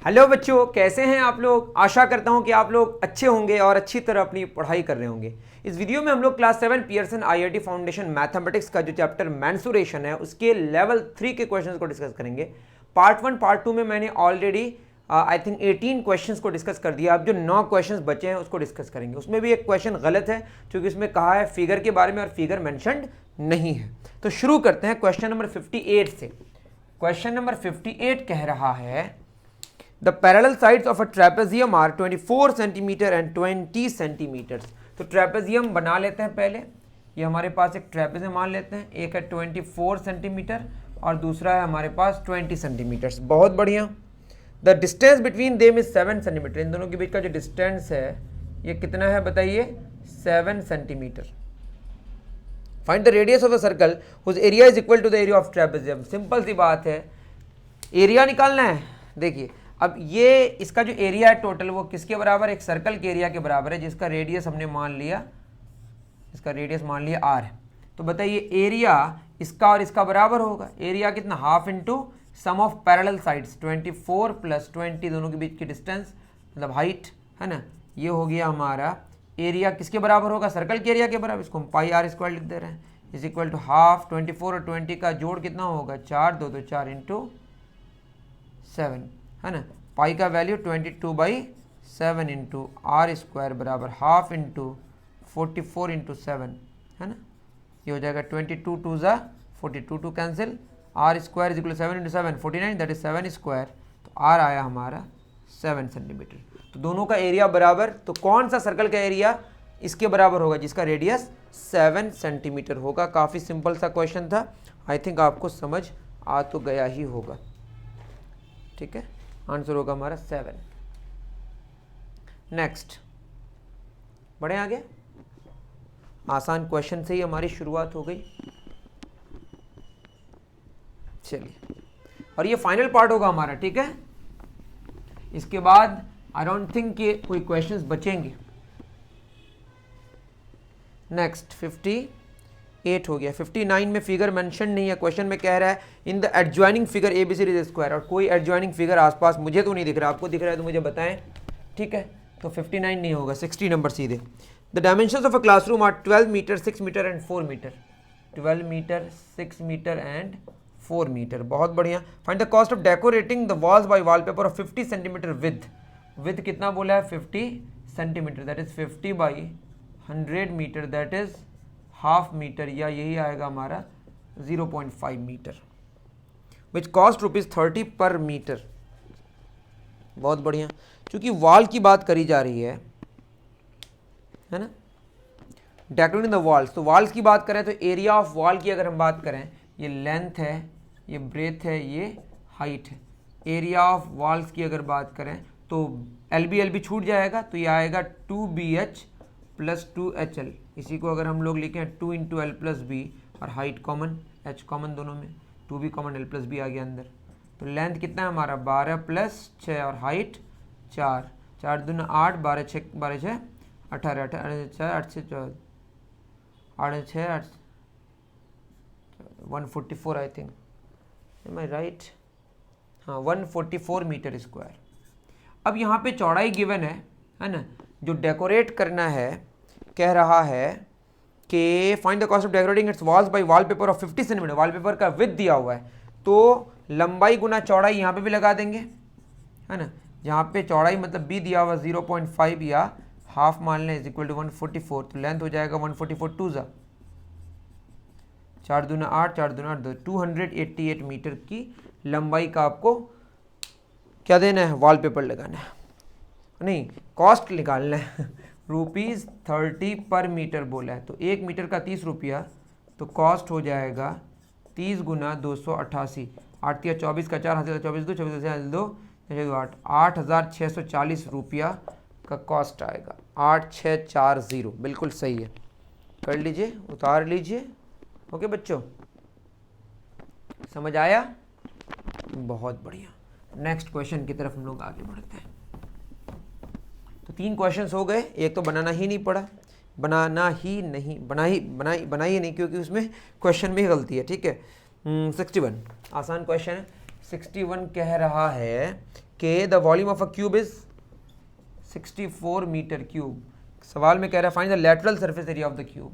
Hello बच्चों, कैसे हैं आप लोग। आशा करता हूं कि आप लोग अच्छे होंगे और अच्छी तरह अपनी पढ़ाई कर रहे होंगे। इस वीडियो में हम लोग class 7 Pearson IIT foundation mathematics का जो चैप्टर मेंसुरेशन है उसके लेवल 3 के क्वेश्चंस को डिस्कस करेंगे। पार्ट 1 पार्ट 2 में मैंने ऑलरेडी आई थिंक 18 क्वेश्चंस को डिस्कस कर दिया। अब जो 9 क्वेश्चंस बचे हैं उसको डिस्कस करेंगे। उसमें भी एक क्वेश्चन गलत है क्योंकि उसमें कहा है फिगर के बारे में और फिगर मेंशन्ड नहीं है। तो शुरू करते हैं क्वेश्चन नंबर 58 से। क्वेश्चन नंबर 58 कह रहा है The parallel sides of a trapezium are 24 cm and 20 cm। तो ट्रेपेजियम बना लेते हैं पहले। ये हमारे पास एक ट्रेपेजियम मान लेते हैं, एक है 24 सेंटीमीटर और दूसरा है हमारे पास 20 सेंटीमीटर। बहुत बढ़िया। The distance between them is 7 centimetre. इन दोनों के बीच का जो डिस्टेंस है ये कितना है बताइए, 7 centimetre. Find the radius of a circle whose area is equal to the area of trapezium. Simple सी बात है, एरिया निकालना है। देखिए अब ये इसका जो एरिया है टोटल वो किसके बराबर है, एक सर्कल के एरिया के बराबर है जिसका रेडियस हमने मान लिया, इसका रेडियस मान लिया r है। तो बताइए एरिया इसका और इसका बराबर होगा। एरिया कितना, half into sum of parallel sides 24 plus 20 दोनों के बीच की डिस्टेंस मतलब हाइट है ना। ये हो गया हमारा एरिया किसके बराबर होगा, सर्कल के एरिया के बराबर। इसको हम पाई r स्क्वायर लिख दे रहे हैं। इज इक्वल टू हाफ 24 और 20 का जोड़ कितना होगा, 4 2 तो 4 इंटू 7 है ना। पाई का वैल्यू 22/7 इंटू आर स्क्वायर बराबर हाफ इंटू 44 इंटू 7 है ना। ये हो जाएगा 22 2 ज़ा 42 2 cancel, r square is equal 7 into 7 49, that is 7 square. तो आर आया हमारा 7 सेंटीमीटर। तो दोनों का एरिया बराबर। तो कौन सा सर्कल का एरिया इसके बराबर होगा जिसका रेडियस 7 सेंटीमीटर होगा। काफ़ी सिंपल सा क्वेश्चन था। आई थिंक आपको समझ आ तो गया ही होगा। ठीक है, आंसर होगा हमारा 7। नेक्स्ट बढ़े आगे। आसान क्वेश्चन से ही हमारी शुरुआत हो गई। चलिए, और ये फाइनल पार्ट होगा हमारा। ठीक है, इसके बाद आई डोंट थिंक कि कोई क्वेश्चंस बचेंगे। नेक्स्ट 58 हो गया। 59 में फिगर मेंशन नहीं है। क्वेश्चन में कह रहा है in the adjoining figure ABC is square, और कोई एडजॉइनिंग फिगर आसपास मुझे तो नहीं दिख रहा, आपको दिख रहा है तो मुझे बताएं। ठीक है, तो 59 नहीं होगा, 60 नंबर सीधे। The dimensions of a classroom are 12 metre 6 metre and 4 metre. 12 metre 6 metre and 4 metre. बहुत बढ़िया। Find the cost of decorating the walls by wallpaper of 50 centimetre with कितना बोला है, 50 centimetre, that is 50/100 metre, that is half metre, या यही आएगा हमारा 0.5 metre, which cost ₹30 पर मीटर। बहुत बढ़िया। क्योंकि वॉल की बात करी जा रही है ना, डेकोरेटिंग द वॉल्स। तो वॉल्स की बात करें तो एरिया ऑफ वॉल की अगर हम बात करें, ये लेंथ है, ये ब्रेथ है, ये हाइट है। एरिया ऑफ वॉल्स की अगर बात करें तो LB छूट जाएगा, तो ये आएगा 2BH प्लस 2HL। इसी को अगर हम लोग लिखें 2 इंटू L प्लस बी, और हाइट कॉमन, H कॉमन दोनों में, 2B common, L plus B आ गया अंदर। तो लेंथ कितना है हमारा 12 प्लस 6 और हाइट 4, 4 दूना 8, 12 6 12 6 18, 18 6 8 से 8 6 8 144 I think, am I right, हाँ 144 मीटर स्क्वायर। अब यहाँ पे चौड़ाई गिवन है ना। जो डेकोरेट करना है कह रहा है कि find the cost of decorating it's walls bye wallpaper of 50 centimetre. Wallpaper का विड्थ दिया हुआ है, तो लंबाई गुना चौड़ाई यहाँ पे भी लगा देंगे है ना। जहाँ पे चौड़ाई मतलब b दिया हुआ 0.5 या हाफ मान लें, इज इक्वल टू 144। तो लेंथ हो जाएगा 144 2 ज़ा 4 दूना 8, 4 दूना 8 288 मीटर की लंबाई का आपको क्या देना है, वॉलपेपर लगाना है, नहीं कॉस्ट निकालना है। ₹30 पर मीटर बोला है, तो 1 मीटर का 30 रुपया, तो कॉस्ट हो जाएगा 30 गुना 288, 8 या 24 का 4 हाथ 24 2 24 2 8 8,640 रुपया का कॉस्ट आएगा। 8640 बिल्कुल सही है। कर लीजिए, उतार लीजिए। ओके बच्चों, समझ आया? बहुत बढ़िया। नेक्स्ट क्वेश्चन की तरफ हम लोग आगे बढ़ते हैं। तो 3 क्वेश्चंस हो गए। एक तो बनाना ही नहीं पड़ा, बनाई नहीं क्योंकि उसमें क्वेश्चन में गलती है। ठीक है, 61 आसान क्वेश्चन है। 61 कह रहा है कि the volume of a cube is 64 metre cube. सवाल में कह रहा है find the lateral surface area of the cube.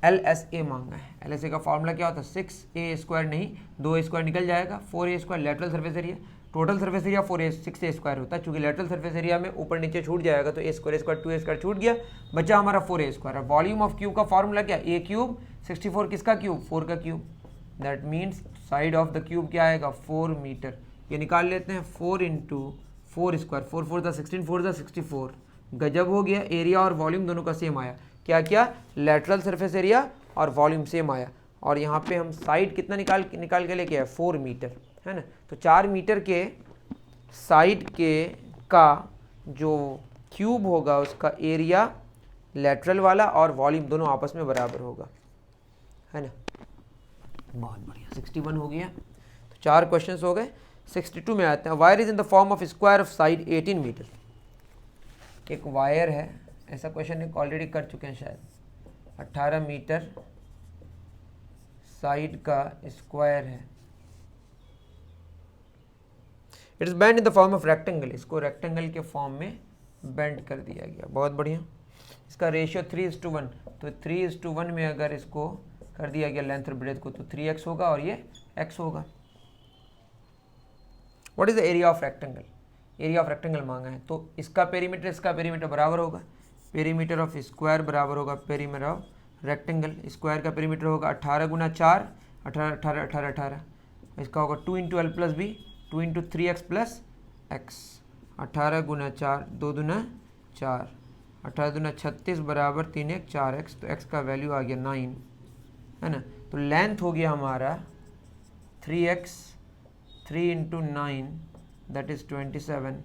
LSA मांगा है। LSA का फॉर्मूला क्या होता है? 6a² नहीं, 2a² निकल जाएगा, 4a² lateral surface area. Total surface area 6a² होता है, चूंकि लेटरल सरफेस एरिया में ऊपर नीचे छूट जाएगा तो a² 2a² छूट गया, बचा हमारा 4a²। वॉल्यूम ऑफ क्यूब का फॉर्मूला क्या? a क्यूब 64 किसका क्यूब? 4 का cube. That means side of the cube क्या आएगा? 4 मीटर। ये निकाल लेते हैं, 4 × 4², 4 4 दा 16, 4 दा 64। गजब हो गया, एरिया और वॉल्यूम दोनों का सेम आया। क्या क्या? लेटरल सरफेस एरिया और वॉल्यूम सेम आया। और यहाँ पे हम साइड कितना निकाल के लेके आए? 4 मीटर, है ना। तो 4 मीटर के साइड के का जो क्यूब होगा उसका एरिया लेटरल वाला और वॉल्यूम दोनों आपस में बराबर होगा, है ना। बहुत बढ़िया, 61 हो गया। तो 4 क्वेश्चंस हो गए। 62 में आते हैं। Wire is in the form of square of side 18 metre. एक वायर है, ऐसा क्वेश्चन एक ऑलरेडी कर चुके हैं शायद। 18 मीटर साइड का स्क्वायर है। It is bend in the form of rectangle. इसको रेक्टेंगल के फॉर्म में बेंड कर दिया गया। बहुत बढ़िया। इसका रेशियो 3:1, तो 3:1 में अगर इसको कर दिया गया लेंथ और ब्रेथ को, तो 3x होगा और ये x होगा। What is the area of rectangle? Area of rectangle मांगा है, तो इसका पेरीमीटर बराबर होगा। पेरीमीटर ऑफ स्क्वायर बराबर होगा पेरीमीटर ऑफ रेक्टेंगल। स्क्वायर का पेरीमीटर होगा 18 × 4, 18 18 18 18। इसका होगा 2 × l + b, 2 × 3x + x। 18 × 4, 2 दूना 4, 18 दूना 36 बराबर 3 1 4x। तो x का वैल्यू आ गया 9, है ना। तो लेंथ हो गया हमारा 3x, 3 × 9 दैट इज़ 27।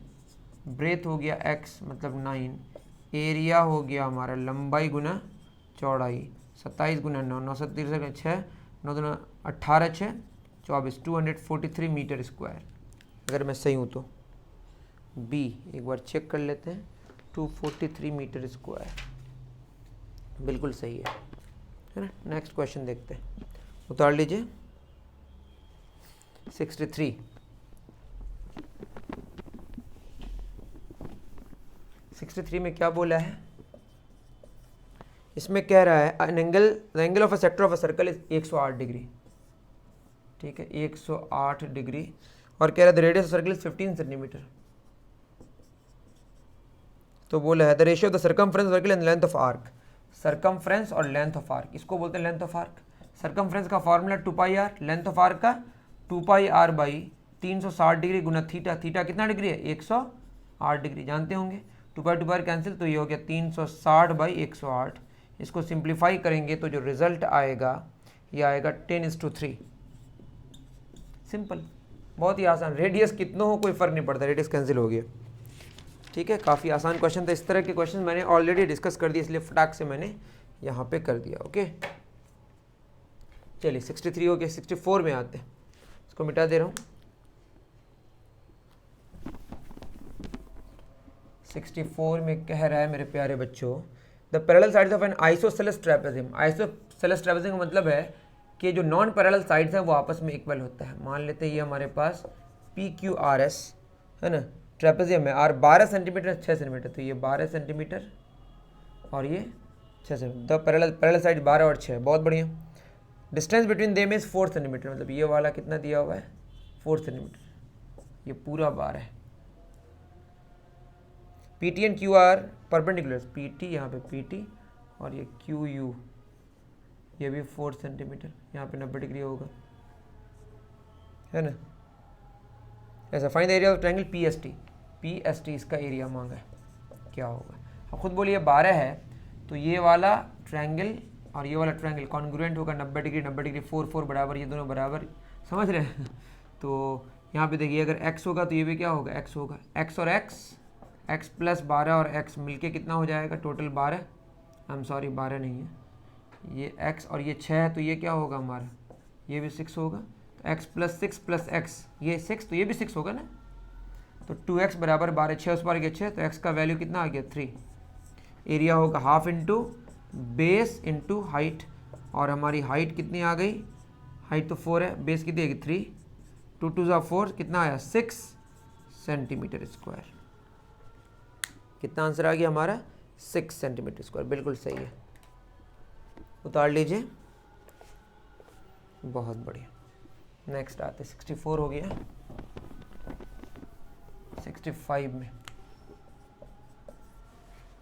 ब्रेथ हो गया x मतलब 9। एरिया हो गया हमारा लंबाई गुना चौड़ाई, 27 × 9, 9 7 3 6, 9 दूना 18 6 24, 243 मीटर स्क्वायर। अगर मैं सही हूँ तो बी एक बार चेक कर लेते हैं। 243 मीटर स्क्वायर बिल्कुल सही है ना। नेक्स्ट क्वेश्चन देखते हैं, उतार लीजिए। 63 में क्या बोला है? इसमें कह रहा है the angle of a sector of a circle is 108 degree. ठीक है, 108 डिग्री। और कह रहा है the radius of circle is 15 centimetre. तो बोला है the ratio of the circumference circle and length of arc. Circumference और लेंथ ऑफ आर्क, इसको बोलते हैं लेंथ ऑफ आर्क। सर्कमफ्रेंस का formula 2πr, length of arc का 2πr/360 डिग्री गुना theta. Theta कितना डिग्री है? 108 डिग्री, जानते होंगे। 2π कैंसिल, तो ये हो गया 360/108। इसको सिंप्लीफाई करेंगे तो जो रिजल्ट आएगा ये आएगा 10:3। सिंपल, बहुत ही आसान। रेडियस कितना हो कोई फ़र्क नहीं पड़ता, रेडियस कैंसिल हो गया। ठीक है, काफ़ी आसान क्वेश्चन था। इस तरह के क्वेश्चन मैंने ऑलरेडी डिस्कस कर दिए, इसलिए फटाक से मैंने यहाँ पे कर दिया। ओके, चलिए 63 हो गया। 64 में आते हैं, इसको मिटा दे रहा हूँ। 64 में कह रहा है मेरे प्यारे बच्चों, the parallel sides of N isosceles trapezium. Isosceles trapezium का मतलब है कि जो नॉन पैरेलल साइड्स हैं वो आपस में इक्वल होता है। मान लेते हैं ये हमारे पास PQRS है ना, ट्रेपेजियम है। R 12 सेंटीमीटर 6 सेंटीमीटर, तो ये 12 सेंटीमीटर और ये 6 सेंटीमीटर। द पैरेलल साइड 12 और 6, बहुत बढ़िया। Distance between them is 4 centimetre, मतलब ये वाला कितना दिया हुआ है? 4 सेंटीमीटर, ये पूरा 12 है। PT and QR perpendicular, PT यहाँ पे PT और ये QU, ये भी 4 सेंटीमीटर, यहाँ पे 90 डिग्री होगा, है ना। ऐसा find the area of triangle PST इसका एरिया मांगा है, क्या होगा? अब खुद बोलिए 12 है, तो ये वाला ट्रायंगल और ये वाला ट्रायंगल कॉन्ग्रुएंट होगा। 90 डिग्री 90 डिग्री, 4 4 बराबर, ये दोनों बराबर, समझ रहे हैं। तो यहाँ पे देखिए अगर x होगा तो ये भी क्या होगा? x होगा। x और x प्लस 12 और x मिलके कितना हो जाएगा? टोटल 12, आई एम सॉरी 12 नहीं है, ये x और ये 6 है, तो ये क्या होगा हमारा? ये भी 6 होगा। तो x + 6 + x, ये 6, तो ये भी 6 होगा ना। तो 2x बराबर 12, 6 उस बार गया 6, तो x का वैल्यू कितना आ गया? 3। एरिया होगा half into base into height, और हमारी हाइट कितनी आ गई? हाइट तो 4 है, बेस कितनी आएगी? 3, 2 2 ज़ा 4 कितना आया 6 सेंटीमीटर स्क्वायर। कितना आंसर आ गया हमारा 6 सेंटीमीटर स्क्वायर, बिल्कुल सही है। उतार लीजिए, बहुत बढ़िया। नेक्स्ट आते 64 हो गया। 65 में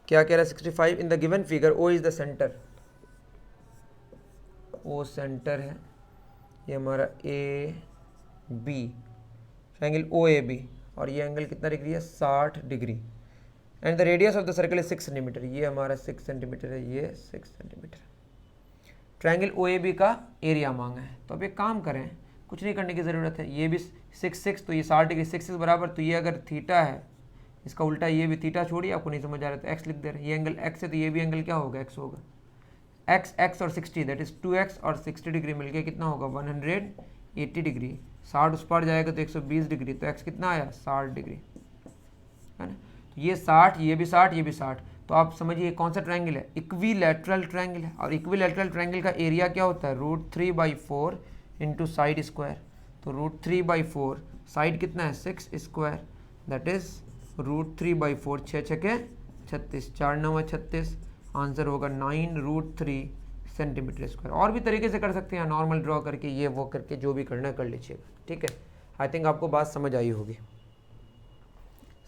क्या कह रहा है 65 in the given figure O is the centre. O centre है, ये हमारा A B, triangle O A B, और ये एंगल कितना डिग्री है 60 degree. And the radius of the circle is 6 centimetre, ये हमारा 6 सेंटीमीटर है, ये 6 centimetre. Triangle O A B का एरिया मांगा है। तो अब एक काम करें, कुछ नहीं करने की ज़रूरत है, ये भी 6 तो ये 60 डिग्री, 6 बराबर, तो ये अगर थीटा है, इसका उल्टा ये भी थीटा, छोड़िए आपको नहीं समझ आ रहा था एक्स लिख दे रहे हैं। ये एंगल एक्स है तो ये भी एंगल क्या होगा एक्स होगा। एक्स और 60 दैट इज़ 2x और 60 डिग्री मिलके कितना होगा 180 डिग्री। 60 उस पार जाएगा तो 120 डिग्री, तो एक्स कितना आया 60 डिग्री, है ना। तो ये 60, ये भी 60, ये भी 60। तो आप समझिए कौन सा ट्रायंगल है, इक्विलैटरल ट्रायंगल है। और इक्विलैटरल ट्रायंगल का एरिया क्या होता है √3/4 इंटू साइड स्क्वायर। तो √3/4, साइड कितना है 6 स्क्वायर, दैट इज √3/4, 6 छके 36, 4 9 36, आंसर होगा 9√3 सेंटीमीटर स्क्वायर। और भी तरीके से कर सकते हैं, नॉर्मल ड्रॉ करके, ये वो करके, जो भी करना कर लीजिएगा, ठीक है। आई थिंक आपको बात समझ आई होगी।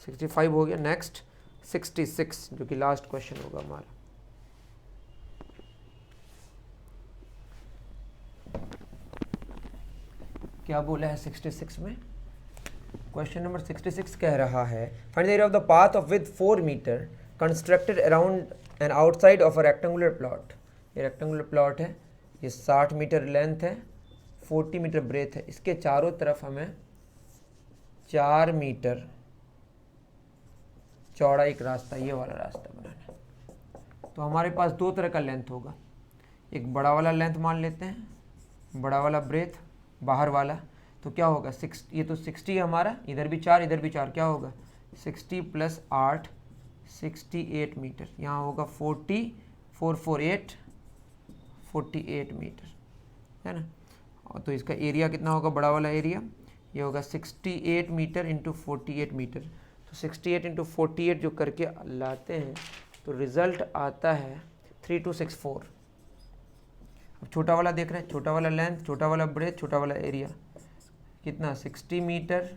65 हो गया। नेक्स्ट 66 जो कि लास्ट क्वेश्चन होगा हमारा। क्या बोला है 66 में, क्वेश्चन नंबर 66 कह रहा है find the area of the path of width 4 metre constructed around and outside of a rectangular plot. ये रेक्टेंगुलर प्लॉट है, ये 60 मीटर लेंथ है, 40 मीटर ब्रेथ है, इसके चारों तरफ हमें 4 मीटर चौड़ा एक रास्ता, ये वाला रास्ता बनाना है। तो हमारे पास दो तरह का लेंथ होगा, एक बड़ा वाला लेंथ मान लेते हैं, बड़ा वाला ब्रेथ, बाहर वाला। तो क्या होगा 6, ये तो 60 है हमारा, इधर भी 4 इधर भी 4, क्या होगा 60 + 8 68 मीटर। यहाँ होगा 40 4 4 8 48 मीटर, है ना। और तो इसका एरिया कितना होगा बड़ा वाला एरिया, ये होगा 68 मीटर इंटू 48 मीटर। तो 68 इंटू 48 जो करके लाते हैं तो रिज़ल्ट आता है 3264। अब छोटा वाला देख रहे हैं, छोटा वाला लेंथ, छोटा वाला ब्रेथ, छोटा वाला एरिया, कितना 60 मीटर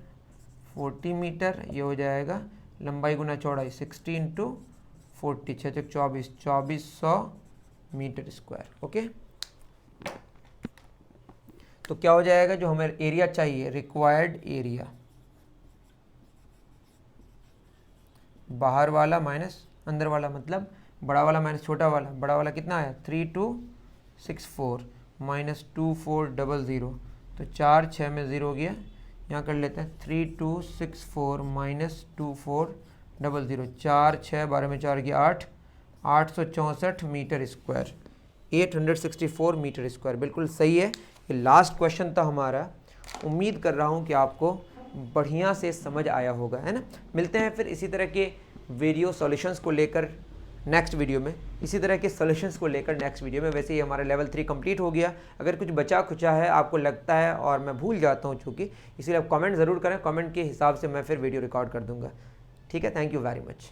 40 मीटर, ये हो जाएगा लंबाई गुना चौड़ाई 60 इंटू 40, 6 6 24, 2400 मीटर स्क्वायर। ओके, तो क्या हो जाएगा जो हमें एरिया चाहिए, रिक्वायर्ड एरिया, बाहर वाला माइनस अंदर वाला, मतलब बड़ा वाला माइनस छोटा वाला। बड़ा वाला कितना आया 3264 माइनस 2400, तो 4 6 में 0 गया, यहाँ कर लेते हैं 3264 माइनस 2400, 4 6 12 में 4 गया 8, 864 मीटर स्क्वायर, 864 मीटर स्क्वायर, बिल्कुल सही है। ये लास्ट क्वेश्चन था हमारा। उम्मीद कर रहा हूँ कि आपको बढ़िया से समझ आया होगा, है ना। मिलते हैं फिर इसी तरह के वीडियो सॉल्यूशंस को लेकर नेक्स्ट वीडियो में, इसी तरह के सॉल्यूशंस को लेकर नेक्स्ट वीडियो में। वैसे ही हमारा लेवल 3 कंप्लीट हो गया। अगर कुछ बचा खुचा है आपको लगता है और मैं भूल जाता हूँ चूँकि, इसीलिए आप कमेंट ज़रूर करें, कमेंट के हिसाब से मैं फिर वीडियो रिकॉर्ड कर दूँगा। ठीक है, थैंक यू वेरी मच।